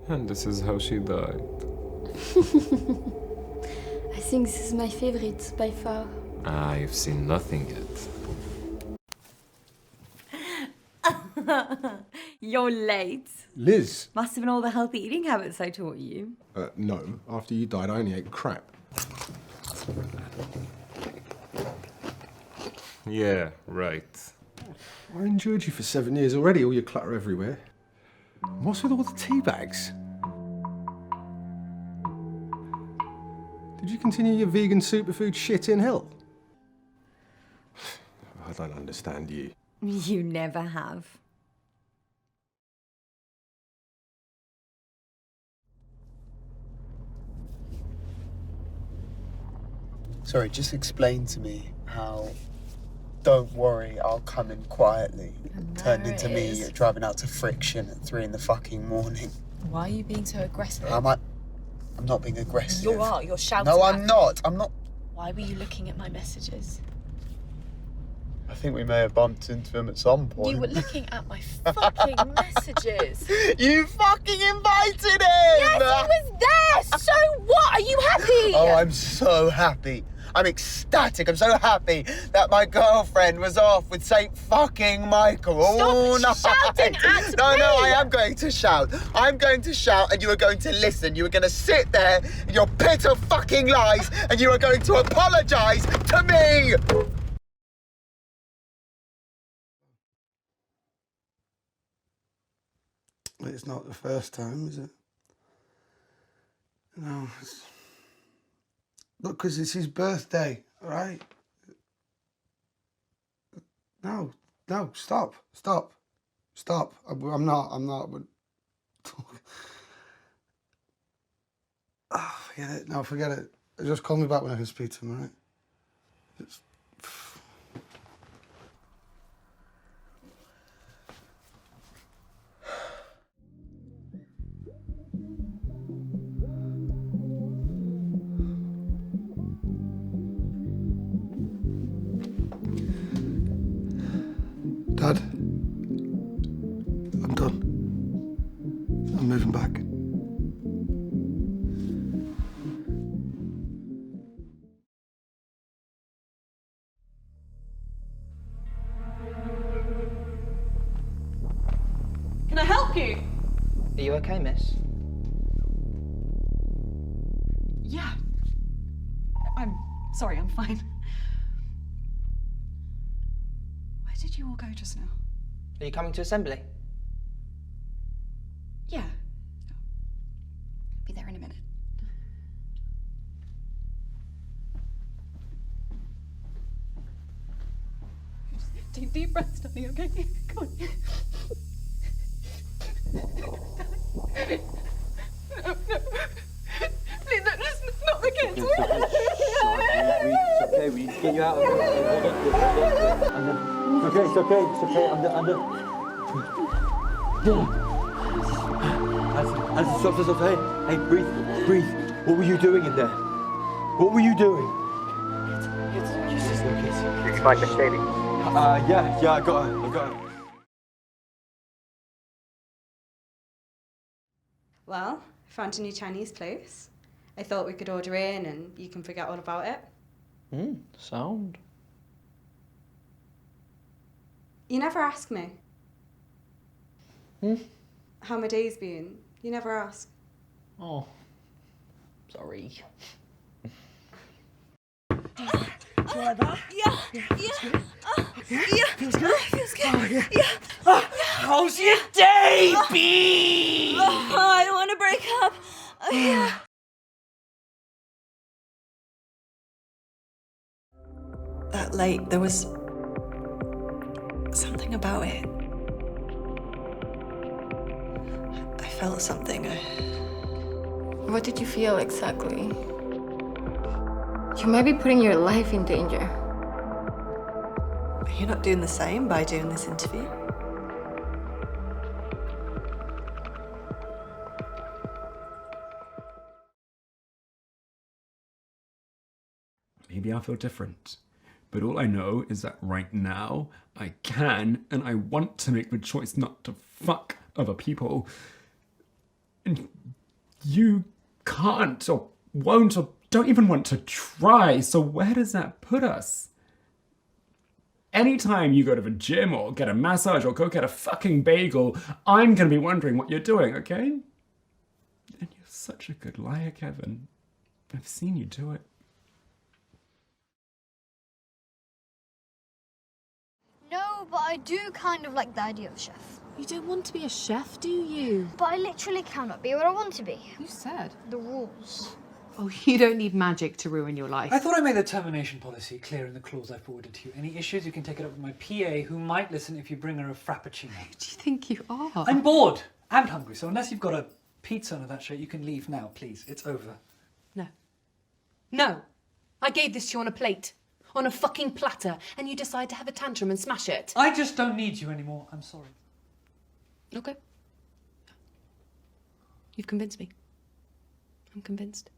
And this is how she died. I think this is my favorite by far. I've seen nothing yet. You're late. Liz! Must have been all the healthy eating habits I taught you. No. After you died, I only ate crap. Yeah, right. I endured you for 7 years already, all your clutter everywhere. What's with all the tea bags? Did you continue your vegan superfood shit in hell? I don't understand you. You never have. Sorry, just explain to me how "don't worry, I'll come in quietly" turned into me driving out to Friction at 3 in the fucking morning. Why are you being so aggressive? I'm not being aggressive. You are. You're shouting. No, I'm not. I'm not. Why were you looking at my messages? I think we may have bumped into him at some point. You were looking at my fucking messages. You fucking invited him! Yes, he was there! So what? Are you happy? Oh, I'm so happy. I'm ecstatic. I'm so happy that my girlfriend was off with Saint fucking Michael all night. Stop shouting at No, me! I am going to shout. I'm going to shout and you are going to listen. You are going to sit there in your pit of fucking lies and you are going to apologise to me! It's not the first time, is it? No, look, because it's his birthday, all right? No, stop. I'm not. Oh, forget it. No, forget it. Just call me back when I can speak to him, all right? Just... Dad, I'm done. I'm moving back. Can I help you? Are you okay, miss? Yeah. I'm sorry, I'm fine. Where did you all go just now? Are you coming to assembly? Yeah. Be there in a minute. Take deep breaths, darling, okay? Come on. No. Please, no, just not the kids. It's okay, we need to get you out of here. It's okay, under. Alison, stop, hey, breathe. What were you doing in there? What were you doing? It's okay. Did you find Miss Daly? Yeah, I got her. Well, I found a new Chinese place. I thought we could order in and you can forget all about it. Sound. You never ask me. How my day's been. You never ask. Oh, sorry. Do you like that? Yeah. Feels good? Feels good. Yeah. How's your day, bee? I don't want to break up. Yeah. That late, there was something about it. I felt something. What did you feel exactly? You might be putting your life in danger. Are you not doing the same by doing this interview? Maybe I'll feel different. But all I know is that right now, I can and I want to make the choice not to fuck other people. And you can't or won't or don't even want to try, so where does that put us? Anytime you go to the gym or get a massage or go get a fucking bagel, I'm gonna be wondering what you're doing, okay? And you're such a good liar, Kevin. I've seen you do it. No, but I do kind of like the idea of a chef. You don't want to be a chef, do you? But I literally cannot be what I want to be. You said. The rules. Oh, you don't need magic to ruin your life. I thought I made the termination policy clear in the clause I forwarded to you. Any issues, you can take it up with my PA, who might listen if you bring her a frappuccino. Who do you think you are? I'm bored and hungry, so unless you've got a pizza or that shit, you can leave now, please. It's over. No. No. I gave this to you on a plate. On a fucking platter. And you decide to have a tantrum and smash it. I just don't need you anymore. I'm sorry. Okay. You've convinced me. I'm convinced.